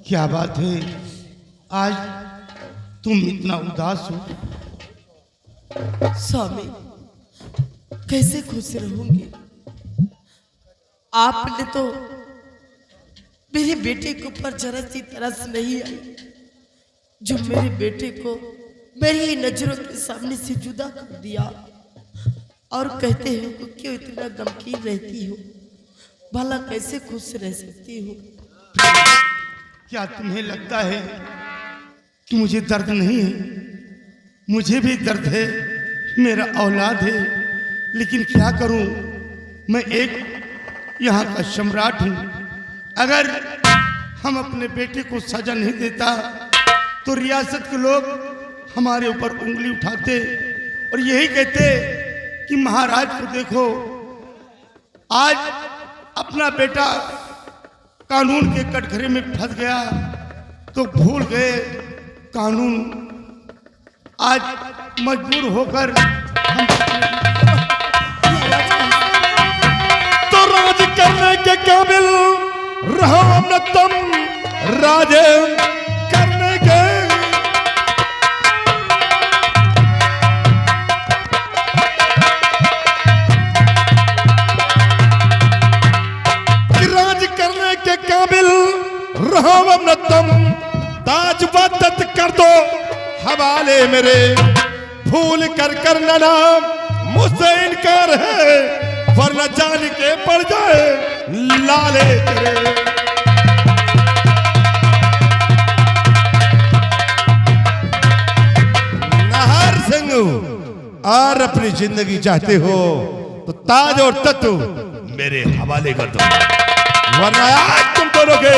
क्या बात है, आज तुम इतना उदास हो? स्वामी, कैसे खुश रहूंगी? आपने तो मेरे बेटे के ऊपर जरा सी तरस नहीं आई, जो मेरे बेटे को मेरी नजरों के सामने से जुदा कर दिया। और कहते हो कि क्यों इतना गमगीन रहती हो, भला कैसे खुश रह सकती हो? क्या तुम्हें लगता है कि मुझे दर्द नहीं है? मुझे भी दर्द है, मेरा औलाद है, लेकिन क्या करूं? मैं एक यहाँ का सम्राट हूं। अगर हम अपने बेटे को सजा नहीं देता तो रियासत के लोग हमारे ऊपर उंगली उठाते और यही कहते कि महाराज को देखो, आज अपना बेटा कानून के कटघरे में फंस गया तो भूल गए कानून। आज मजबूर होकर हम तो राज करने के काबिल रहो न तुम, राज करने के राज करने के काबिल रहो न तुम, ताज बदत कर दो हवाले मेरे, भूल कर करना नाम मुझसे इनकार है, वरना जान के पड़ जाए लाले तेरे। नाहर सिंह, और अपनी जिंदगी चाहते हो तो ताज और तत्व मेरे हवाले कर दो, वरना आज तुम दोनों के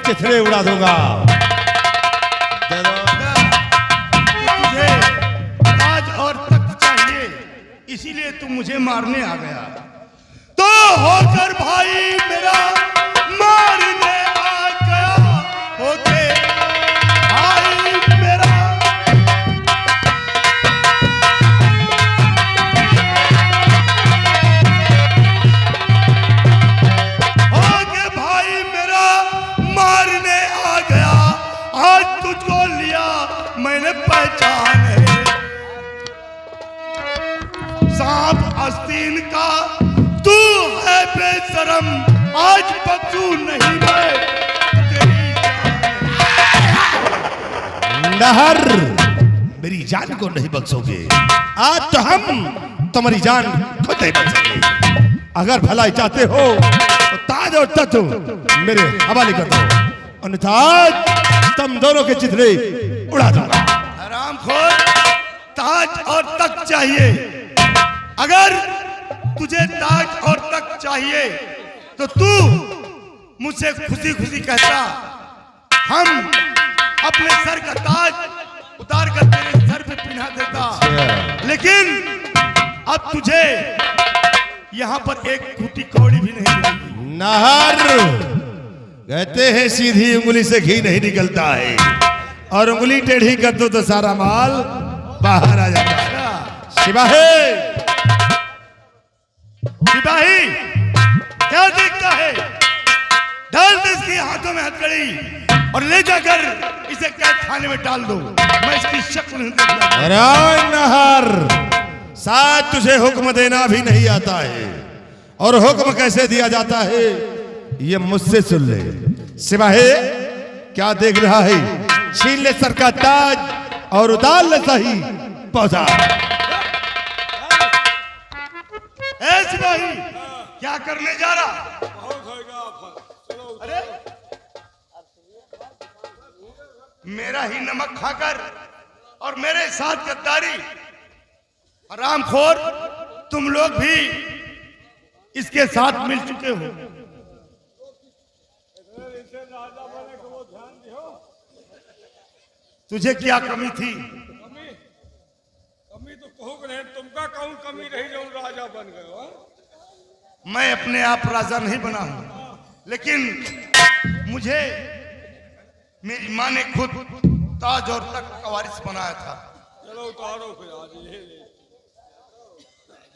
चिथड़े उड़ा दूंगा। तुझे ताज और तख्त चाहिए, इसीलिए तू मुझे मारने आ गया। तो होकर भाई मेरा मारने आ गया, होके भाई मेरा होके भाई मेरा मारने आ गया। आज तुझको लिया मैंने पहचान है, सांप आस्तीन का तू है बेशरम, आज बख्शू नहीं मैं तेरी जान। नहर, मेरी जान को नहीं बख्शोगे, आज तो हम तुम्हारी जान खुद नहीं बख्शेंगे। अगर भलाई चाहते हो तो ताज और तत्व मेरे हवाले कर दो, अन्यथा आज तुम दोनों के चिथड़े उड़ा दूंगा। हरामखोर, ताज और तख्त चाहिए। अगर तुझे ताज और तख्त चाहिए तो तू मुझसे खुशी खुशी कहता, हम अपने सर का ताज उतार कर तेरे सर पे पहना देता। लेकिन अब तुझे यहाँ पर एक टूटी कौड़ी भी नहीं मिलेगी। नहर, कहते हैं सीधी उंगली से घी नहीं निकलता है, और उंगली टेढ़ी कर दो तो सारा माल बाहर आ जाता है। सिपाही, सिपाही, क्या देखता है? डाल दे इसके हाथों में हथकड़ी और ले जाकर इसे कैद खाने में डाल दो। मैं इसकी शक्ल नहीं देखता। अरे नहर, शायद तुझे हुक्म देना भी नहीं आता है, और हुक्म कैसे दिया जाता है ये मुझसे सुन ले। सिपाही, क्या देख रहा है? छीन ले सर का ताज और उतार ले सही पौधा। ए सिपाही, क्या करने जा रहा? अरे मेरा ही नमक खाकर और मेरे साथ गद्दारी। हरामखोर, तुम लोग भी इसके साथ मिल चुके हो। तुझे क्या कमी थी? कमी तो कहूँ नहीं, तुमका कहूँ कमी रही जो राजा बन गए हो। मैं अपने आप राजा नहीं बना हूं, लेकिन मुझे मेरी माँ ने खुद ताज और तख्त का वारिस बनाया था। चलो उतारो फिर आज ये ले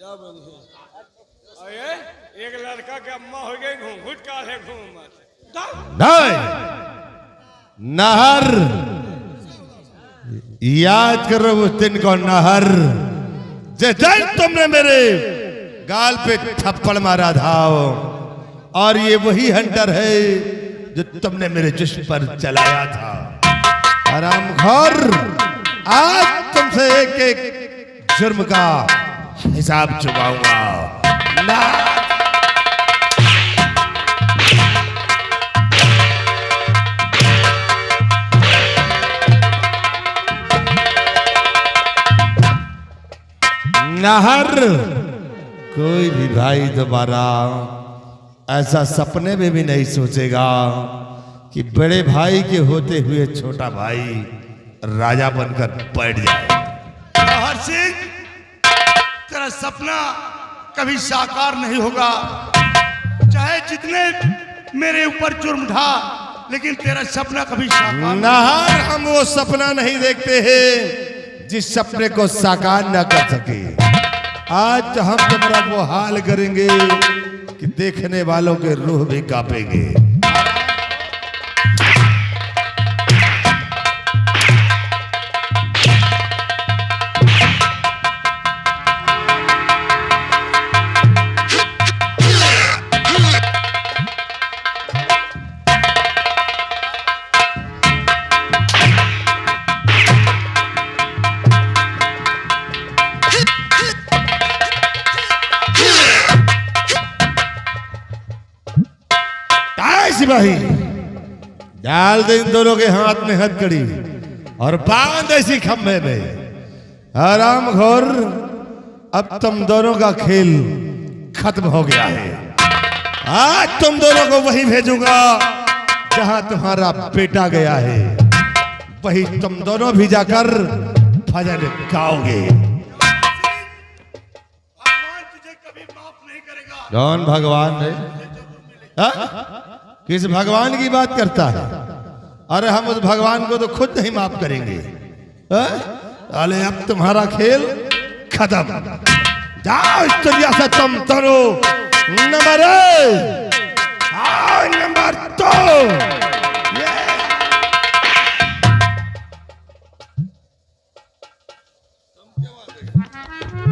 जा बन अरे एक लड़का के अम्मा हो गई, घूंघट का है घूम मत। नहीं, नहर, याद करो उस दिन को नहर जिस दिन तुमने मेरे गाल पे थप्पड़ मारा था, और ये वही हंटर है जो तुमने मेरे जिस्म पर चलाया था। हरामखोर, आज तुमसे एक एक जुर्म का हिसाब चुकाऊंगा ना। नहर, कोई भी भाई दोबारा ऐसा सपने में भी नहीं सोचेगा कि बड़े भाई के होते हुए छोटा भाई राजा बनकर बैठ जाए। जौहर सिंह, तेरा सपना कभी साकार नहीं होगा, चाहे जितने मेरे ऊपर जुर्म ढा, लेकिन तेरा सपना कभी साकार नहर, हम वो सपना नहीं देखते हैं जिस सपने को साकार न कर सके। आज हम तुम्हारा वो हाल करेंगे कि देखने वालों के रूह भी कांपेंगे। सिपाही, डाल दे इन दोनों के हाथ में हथकड़ी और बांध ऐसी खंभे में। हरामखोर, अब तुम दोनों का खेल खत्म हो गया है। आज तुम दोनों को वहीं भेजूंगा जहां तुम्हारा बेटा गया है, वहीं तुम दोनों भी जाकर भजन गाओगे। भगवान तुझे कभी माफ नहीं करेगा। कौन भगवान है? किस भगवान की बात करता है? अरे हम उस भगवान को तो खुद नहीं माफ करेंगे। अरे अब तुम्हारा खेल खत्म। जाओ इस दुनिया से तुम तरो। Number 1, number 2।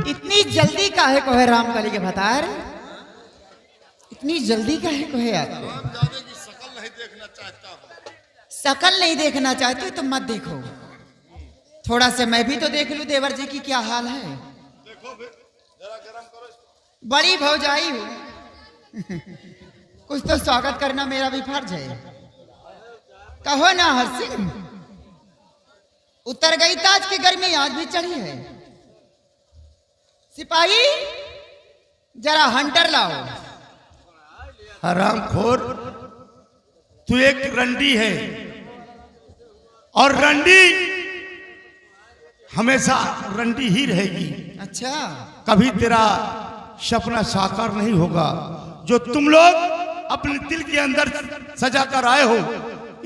इतनी जल्दी काहे को है रामकली के भतार? इतनी जल्दी काहे को है आपको? शकल नहीं देखना चाहते तो मत देखो, थोड़ा से मैं भी तो देख लूं देवर जी की क्या हाल है। बड़ी भौजाई हूं कुछ तो स्वागत करना मेरा भी फर्ज है। कहो ना हर सिंह, उतर गई ताज की गर्मी आज भी चढ़ी है। सिपाही, जरा हंटर लाओ। हरामखोर, तू एक रंडी है और रंडी हमेशा रंडी ही रहेगी। अच्छा, कभी तेरा सपना साकार नहीं होगा। जो तुम लोग अपने दिल के अंदर सजा कर आए हो,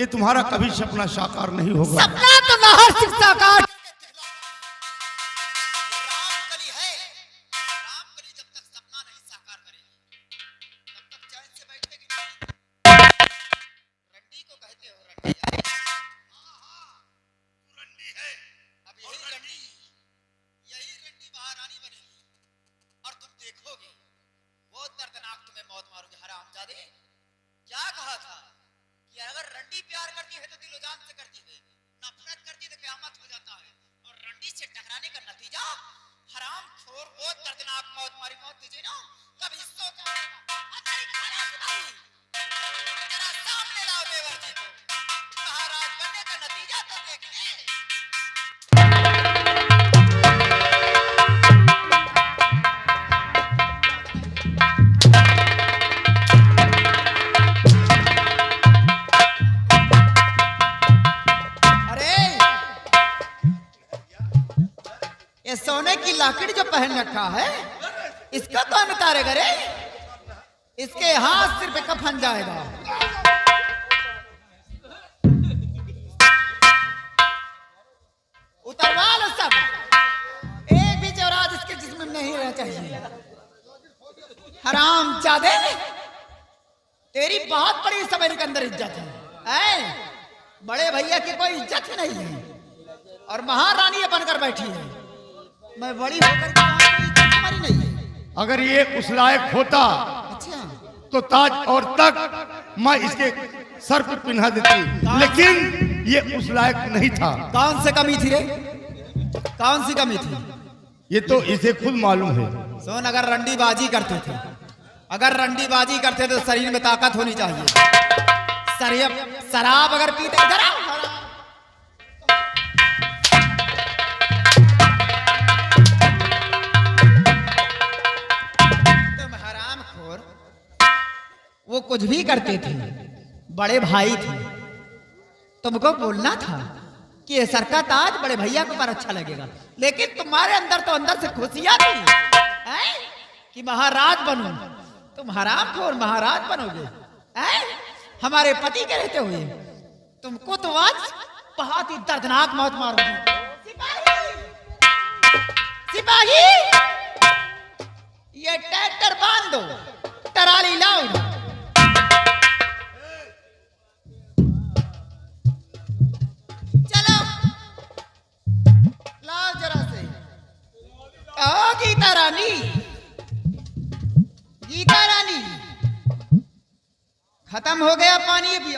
ये तुम्हारा कभी सपना साकार नहीं होगा। सपना तो नहर सिंह साकार। सोने की लाकड़ी जो पहन रखा है, इसका कौन उतारेगा रे? इसके हाथ सिर पे कफन जाएगा। उतरवा लो सब, एक भी जवरात इसके जिस्म में नहीं रहना चाहिए। हराम जादे, तेरी बहुत बड़ी समझ के अंदर इज्जत है। बड़े भैया की कोई इज्जत ही नहीं है और महारानी बनकर बैठी है। मैं बड़ी होकर के वहाँ कोई इज्जत हमारी नहीं है। अगर ये उस लायक होता अच्छा, तो ताज और तक मैं इसके सर पर पिन्हा देती, लेकिन ये उस लायक नहीं था। कौन से कमी थी रे? कौन सी कमी थी? ये तो इसे खुद मालूम है। सोन, अगर रंडीबाजी करते थे, अगर रंडीबाजी करते तो शरीर में ताकत होनी चाहिए। शराब अगर पीते, इधर आओ। तुम हरामखोर, वो कुछ भी करते थे, बड़े भाई थे। तुमको बोलना था कि ये सर का ताज बड़े भैया को पर अच्छा लगेगा, लेकिन तुम्हारे अंदर तो अंदर से खुशियां थी हैं? कि महाराज बनूं। तुम हरामखोर महाराज बनोगे हैं? हमारे पति के रहते हुए तुमको तो आज बहुत ही दर्दनाक मौत मारूंगी। सिपाही, सिपाही, ये ट्रैक्टर बांध दो, टराली लाओ। चलो लाओ जरा से। ओ गीता रानी, गीता रानी, खत्म हो गया पानी भी।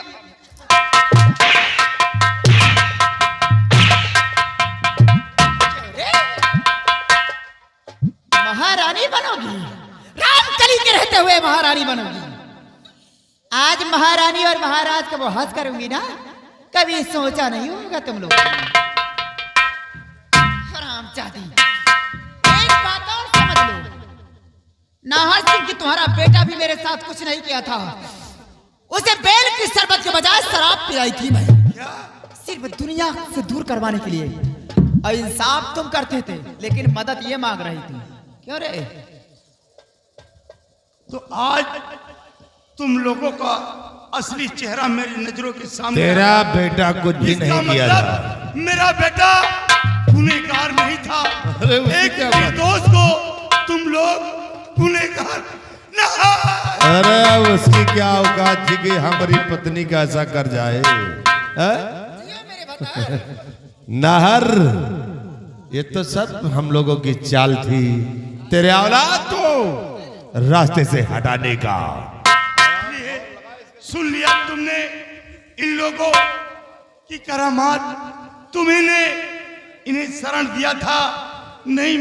महारानी बनोगी, रामकली के रहते हुए महारानी बनोगी। आज महारानी और महाराज का वो हंस करूंगी ना, कभी सोचा नहीं होगा तुम लोग। हरामजादी, एक बात और समझ लो, नाहर सिंह की तुम्हारा बेटा भी मेरे साथ कुछ नहीं किया था। उसे बेल की शरबत के बजाय शराब पिलाई थी मैं, सिर्फ दुनिया से दूर करवाने के लिए। और इंसाफ तुम करते थे, लेकिन मदद ये मांग रही थी। क्यों रे? तो आज तुम लोगों का असली चेहरा मेरी नजरों के सामने। तेरा बेटा कुछ भी इसका नहीं किया था। मतलब मेरा बेटा गुनहगार नहीं था। अरे उसकी एक क्या बात? निर्दोष को तुम लोग गुनहगार ना। अरे उसकी क्या औकात थी कि हमारी पत्नी का ऐसा कर जाए? नाहर, ये तो सब हम लोगों की चाल थी, तेरे औलाद को रास्ते से हटाने का। सुन लिया तुमने इन लोगों की करामात, तुम्ही ने इन्हें शरण दिया था। नहीं,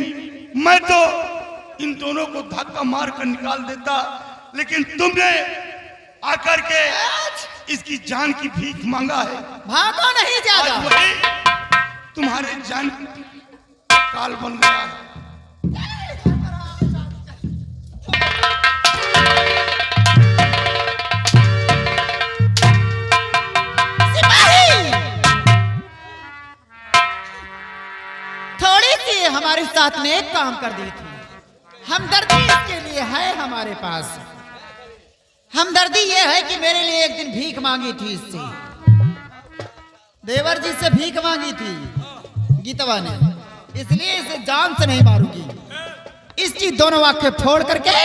मैं तो इन दोनों को धक्का मार कर निकाल देता, लेकिन तुमने आकर के इसकी जान की भीख मांगा है। भागो नहीं ज्यादा। आज वही तुम्हारे जान काल बन गया है। थोड़ी सी हमारे साथ ने एक काम कर दी थी। हमदर्दी इसके लिए है हमारे पास। हमदर्दी ये है कि मेरे लिए एक दिन भीख मांगी थी इससे, देवर जी से भीख मांगी थी गीतवा ने, इसलिए इसे जान से नहीं मारूंगी। इसकी दोनों आंखें फोड़ करके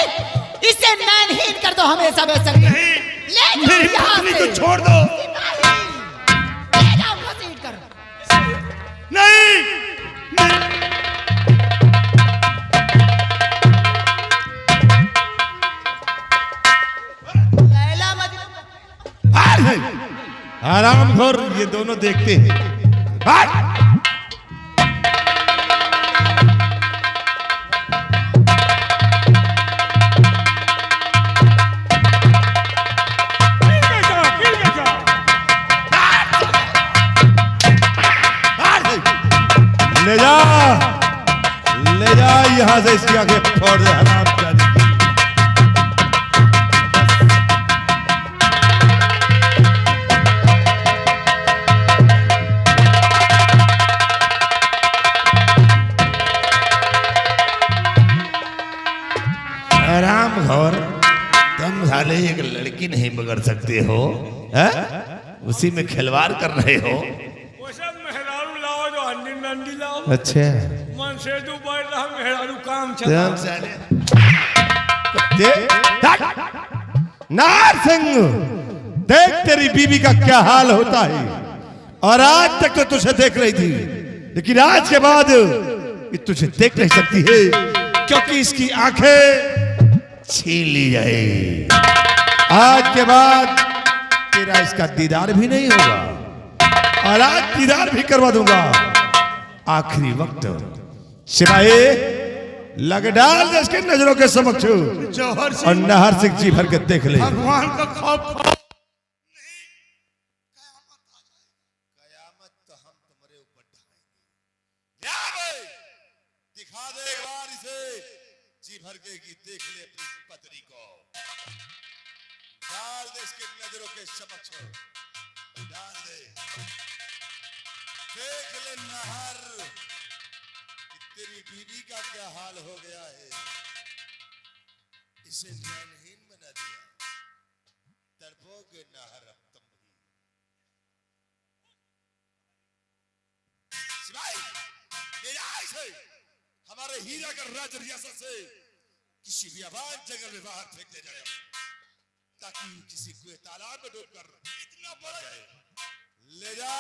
इसे नैनहीन कर दो हमेशा वैसा। ले मेरी पत्नी को छोड़ दो। ले जाओ घसीट कर। नहीं, लैला मजनू। हरामखोर, ये दोनों देखते हैं। ले जा यहां से, इसकी आंखें फोड़ दे हरामजादी की। हरामखोर, तुम साले एक लड़की नहीं बिगड़ सकते हो, उसी में खिलवाड़ कर रहे हो। वो सब मेहरारू लाओ जो अंडी नंडी लाओ। अच्छा, मन से तू बैठ रहा मेहरारू काम तुम चला। साले नार सिंह, देख तेरी बीवी का क्या हाल होता है। और आज तक तो तुझे देख रही थी, लेकिन आज के बाद ये तुझे देख नहीं सकती है, क्योंकि इसकी आंखें छीन ली जाए। आज के बाद तेरा इसका दीदार भी नहीं होगा, और आज दीदार भी करवा दूंगा। आखिरी वक्त सिपाही लग डाल दे इसके नजरों के समक्ष, जौहर और सिंह नहर सिंह जी भर के देख ले। भगवान का खौफ खा। कयामत तो हम तुम्हारे ऊपर ढाएंगे। क्या भाई? दिखा दे एक बार इसे, जी भर के की देख ले अपनी पत्नी को, डाल दे इसके नजरों के समक्ष, डाल दे, देख ले नहर कि तेरी बीवी का क्या हाल हो गया है। इसे नैनहीन बना दिया, तड़पोगे नहर अब तुम भी। सिपाही ले जा इसे हमारे हीरा का राज रियासत से किसी बियाबान जंगल में बाहर फेंक दे जाए, ताकि किसी कुएं तालाब में डूबकर इतना बढ़ जाए। ले जा।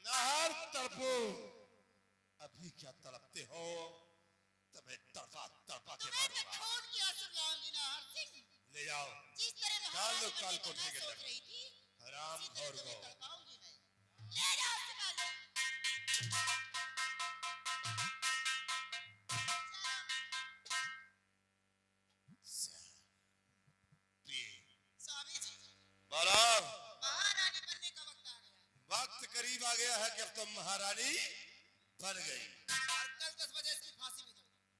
नहर तड़पो, अभी क्या तड़पते हो, तुम्हें तड़पा तड़पा के मारूंगा। ले जाओ, डाल दो काल कोठरी के अंदर, हराम खोर को। बोलो, वक्त करीब आ गया है कि अब तुम महारानी बन गई।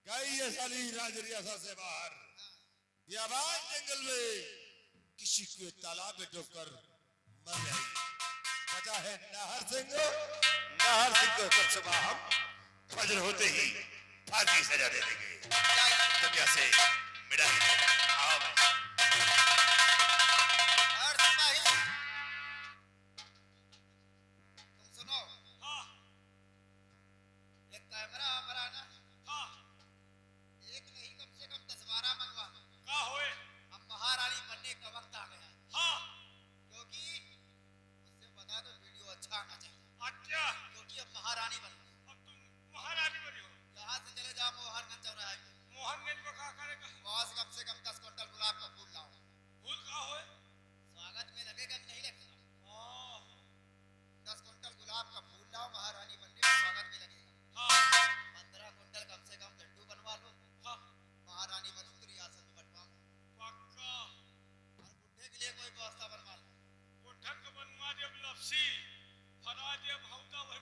गई ये साली राज रियासत से बाहर, बियाबान जंगल में किसी के तालाब में डूबकर मर गई। पता है नहर सिंह को कल सुबह हम फजर होते ही फांसी की सजा दे देंगे। दुनिया से मिटा ही नहीं। आओ फरा दे भावता भाई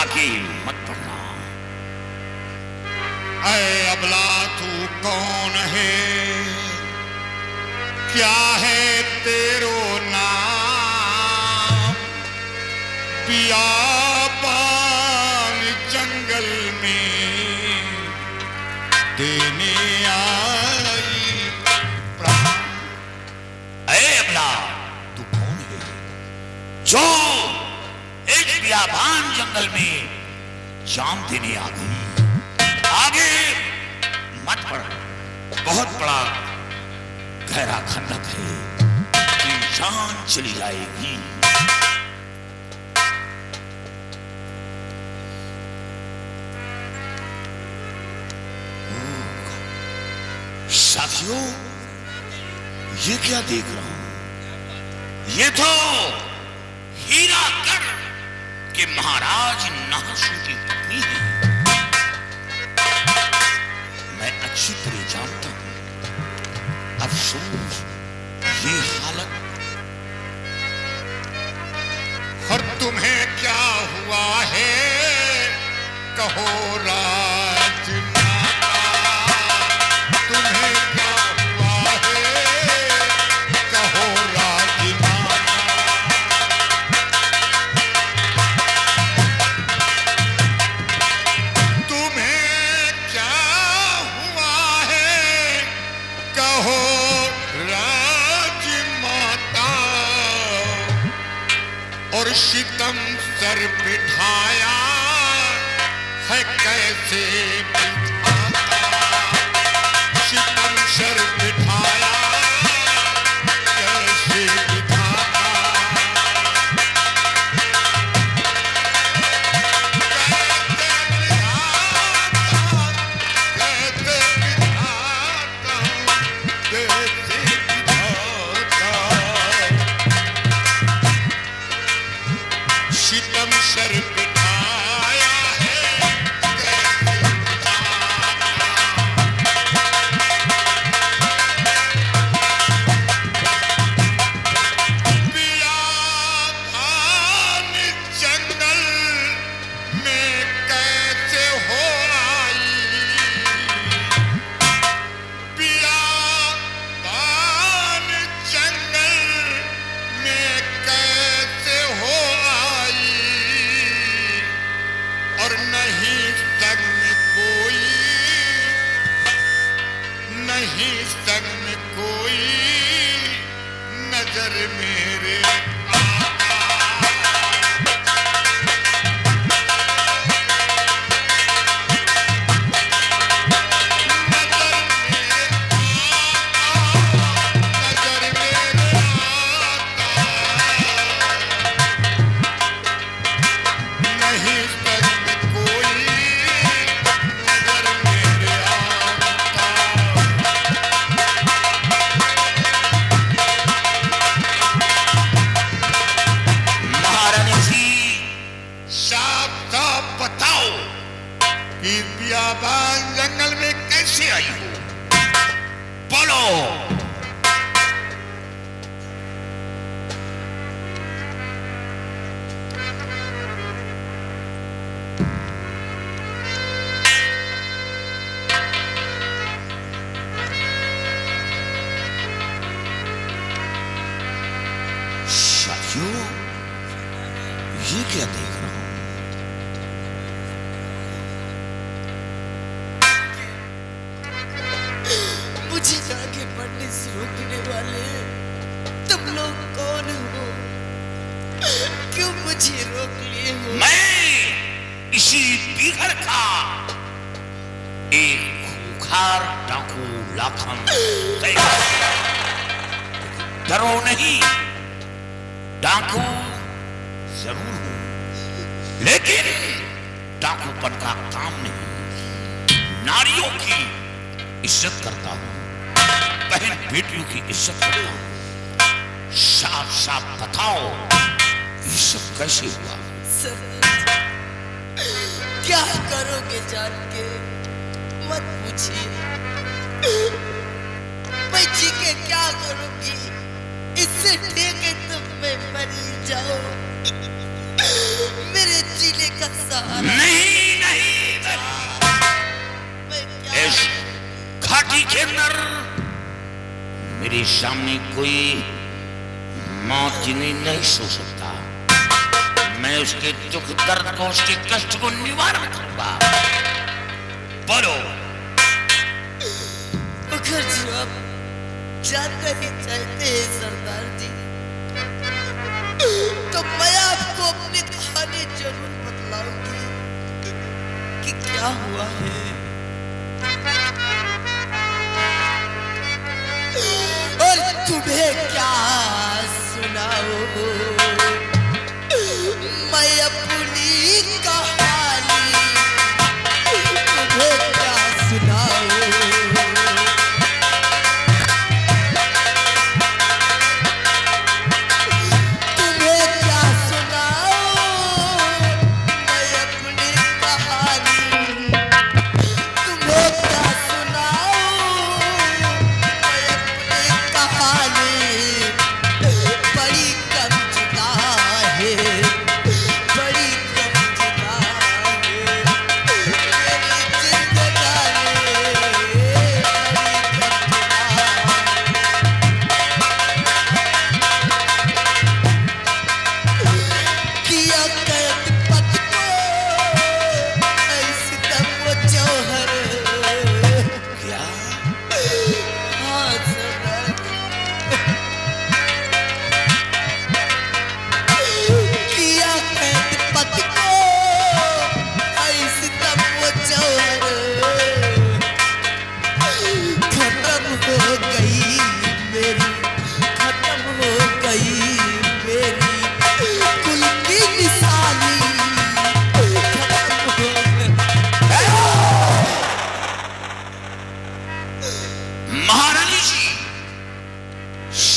आगे मत बढ़ना। ऐ अबला तू कौन है, क्या है तेरो नाम, बियाबान जंगल में देने आई प्राण। ऐ अबला तू कौन है जो एक बियाबान जंगल में जान देने आ गई? आगे मत बढ़, बहुत बड़ा गहरा खंडक है, तेरी जान चली जाएगी। साथियों, ये क्या देख रहा हूं? ये तो हीरागढ़ के महाराज नहाशू की पत्नी है। मैं अच्छी तरह जानता हूं, अफसोस ये हालत। और तुम्हें क्या हुआ है, कहो राजमाता, तुम्हें क्या हुआ है, कहो राजमाता। तुम्हें क्या हुआ है, कहो राजमाता। और सितम सर बिठाया है कैसे बिठाता, सितम सर बिठाया कैसे बिठाता। कैसे बिठाता, कैसे बिठाता। सितम सर बिठाया है कैसे बिठाता। बियाबान जंगल में कैसे हो आई, बियाबान जंगल में कैसे हो आई। और नहीं संग में कोई, नहीं संग में कोई नजर मेरे आता। नजर मेरे आता, नजर मेरे आता। नहीं संग में कोई नजर मेरे आता। महारानी जी, साफ साफ बताओ कि बियाबान जंगल में कैसे आई हो। बोलो। साथियों, ये क्या देख रहा हूं? मुझे आगे बढ़ने से रोकने वाले तुम लोग कौन हो? क्यों मुझे रोक लिए हो? मैं इसी बीघड़ का एक खूंखार डाकू लाखन तैयार। डरो नहीं, डाकू जरूर हूं, लेकिन डाकूपन का काम नहीं। नारियों की इज्जत करता हूं, बहन बेटियों की इज्जत करता हूं। साफ साफ बताओ, ये सब कैसे हुआ? क्या करोगे जान के मत पूछिए। मैं जी के क्या करूंगी, इससे ठीक है तुम मैं मरी जाओ। मेरे जीने का सहारा। नहीं नहीं मैं क्या इस घाटी के अंदर मेरे सामने कोई मौत नहीं सो सकता। मैं उसके दुख दर्द को, उसके कष्ट को निवारण करूंगा। बोलो। अगर जो आप जानना ही चाहते हैं सरदार जी, तो मैं आपको अपनी कहानी जरूर बतलाऊंगी कि क्या हुआ है। और तुम्हें क्या सुनाऊं मैं अपनी कहानी, तुम्हें क्या सुनाऊं।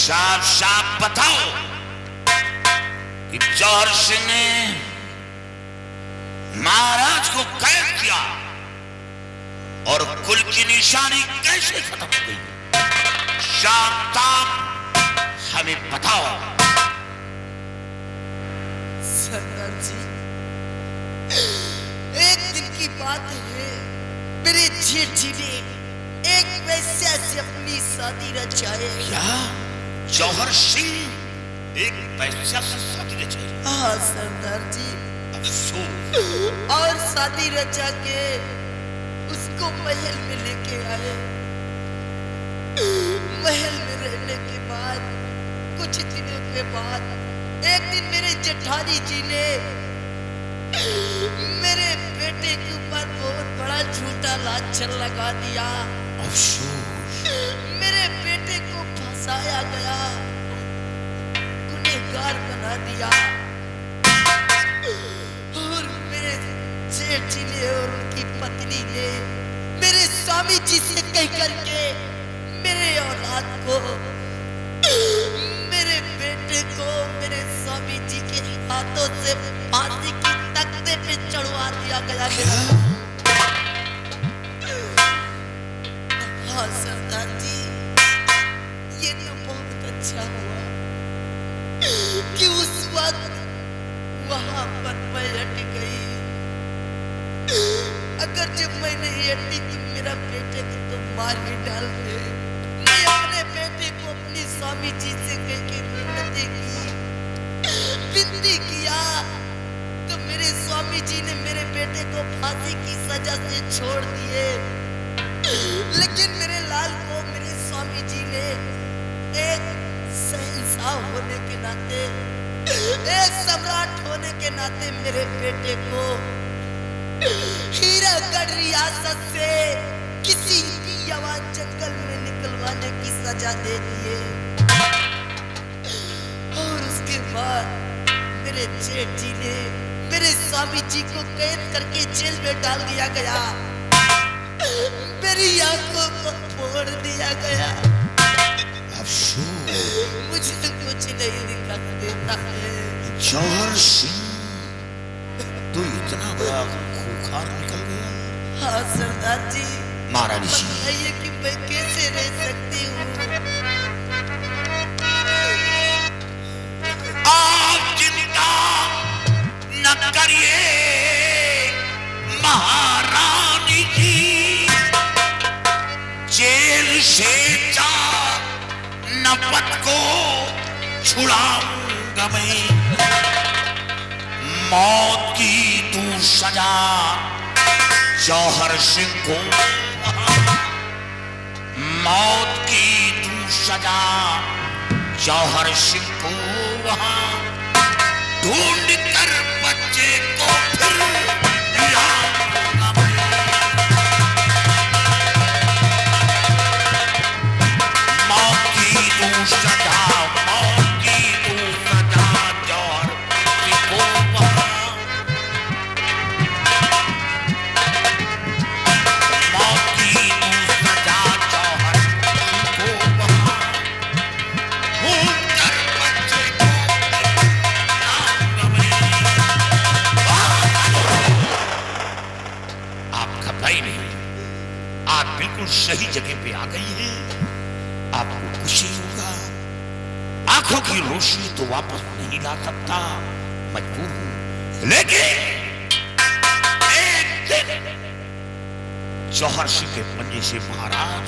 साफ साफ बताओ कि जौहर सिंह ने महाराज को कैद किया और कुल की निशानी कैसे खत्म हो गई। साफ हमें बताओ। सरदार जी, एक दिन की बात है, मेरे जेठ जी ने एक वैश्या से अपनी शादी रचाई। क्या जौहर सिंह एक वैश्या से शादी रचाई? हाँ सरदार जी। अफसोस। और शादी रचा के उसको महल में लेके आए। महल में रहने के बाद कुछ दिनों के बाद एक दिन मेरे जेठानी जी ने मेरे बेटे के ऊपर बहुत बड़ा झूठा लांछन लगा दिया। अफसोस। मेरे बेटे को फंसाया गया, गुनहगार बना दिया। और मेरे जेठ जी ने और उनकी पत्नी ने मेरे स्वामी जी से कह करके मेरे औलाद को, मेरे बेटे को मेरे स्वामी जी के हाथों से फांसी की तख्ते पे चढ़वा दिया गया। हाँ सरदार जी, ये तो बहुत अच्छा हुआ कि उस वक्त वहां पर मैं हट गई। अगर जब मैं नहीं हटती तो मेरा बेटे को तो मार ही डालते। मैं अपने बेटे को अपनी स्वामी जी से कह के विनती किया तो मेरे स्वामी जी ने मेरे बेटे को फांसी की सजा से छोड़ दिए। लेकिन मेरे लाल को मेरे स्वामी जी ने एक शहंशाह होने के नाते, एक सम्राट होने के नाते मेरे बेटे को हीरागढ़ रियासत से किसी भी आवाज जंगल में निकलवाने की सजा दे दिए। और उसके बाद मेरे जेठ जी ने मेरे स्वामी जी को कैद करके जेल में डाल दिया गया। मेरी आंखों को फोड़ दिया गया। अफसोस। मुझे कुछ नहीं दिखाई देता है। जौहर सिंह तो इतना बड़ा खूंखार निकल गया। हाँ सरदार जी। महारानी जी, बताइए कि मैं कैसे रह सकती हूँ। आप चिंता न करिए। महारानी जी जेल से नपत को छुड़ाऊंगा मैं, मौत की तू सजा जौहर सिंह को, मौत की तू सजा जौहर सिंह को वहां ढूंढ कर बच्चे को फिर लाऊंगा मैं। मौत की तू सजा, मौत की तू सजा जौहर सिंह को वहां, मौत की तू सजा जौहर सिंह को वहां ढूंढ कर बच्चे को घबराई नहीं, आप बिल्कुल सही जगह पे आ गई हैं। आपको खुशी होगा, आंखों की रोशनी तो वापस नहीं ला सकता, मजबूर हूं, लेकिन एक दिन जौहर सिंह के पंजे से महाराज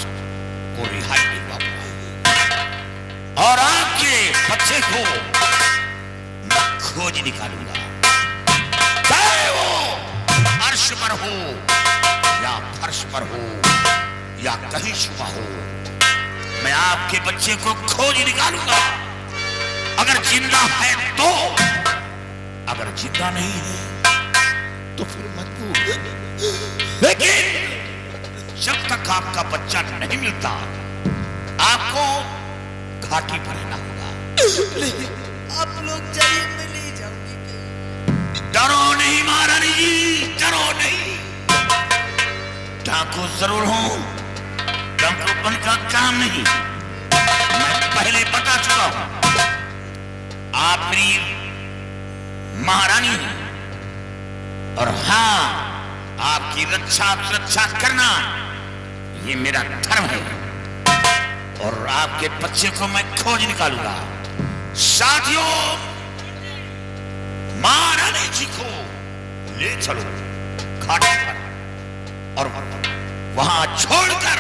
को रिहाई दिलवाऊंगा और आपके बच्चे को मैं खोज निकालूंगा, चाहे वो अर्श पर हो या फर्श पर हो या कहीं छुपा हो, मैं आपके बच्चे को खोज निकालूंगा। अगर जिंदा है तो, अगर जिंदा नहीं है तो फिर मजबूर, लेकिन जब तक आपका बच्चा नहीं मिलता आपको घाटी पर रहना होगा। आप लोग जाइए, मैं ले जाऊंगी कहीं। डरो नहीं महारानी जी, डरो नहीं। डाकू जरूर हूं, डाकू बनकर काम नहीं, मैं पहले बता चुका हूं। आप मेरी महारानी हैं और हां, आपकी रक्षा सुरक्षा करना ये मेरा धर्म है और आपके बच्चे को मैं खोज निकालूंगा। साथियों, महारानी जी को ले चलो घाटी पर और वहां छोड़कर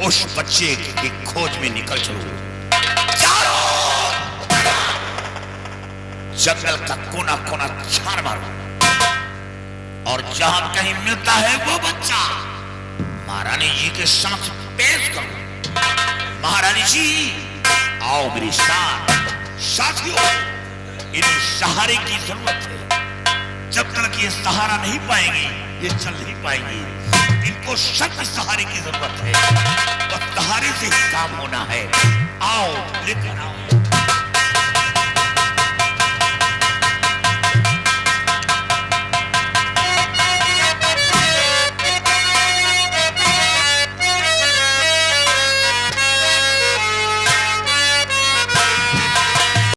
उस बच्चे की खोज में निकल चलो। जंगल का कोना कोना छान मारो और जहां कहीं मिलता है वो बच्चा महारानी जी के समक्ष पेश करो। महारानी जी आओ मेरे साथ। साथियों, इन्हें सहारे की जरूरत है। जब तक ये सहारा नहीं पाएंगी ये चल नहीं पाएंगी। इनको सख्त सहारे की जरूरत है और सहारे से ही काम होना है। आओ लेकर आओ।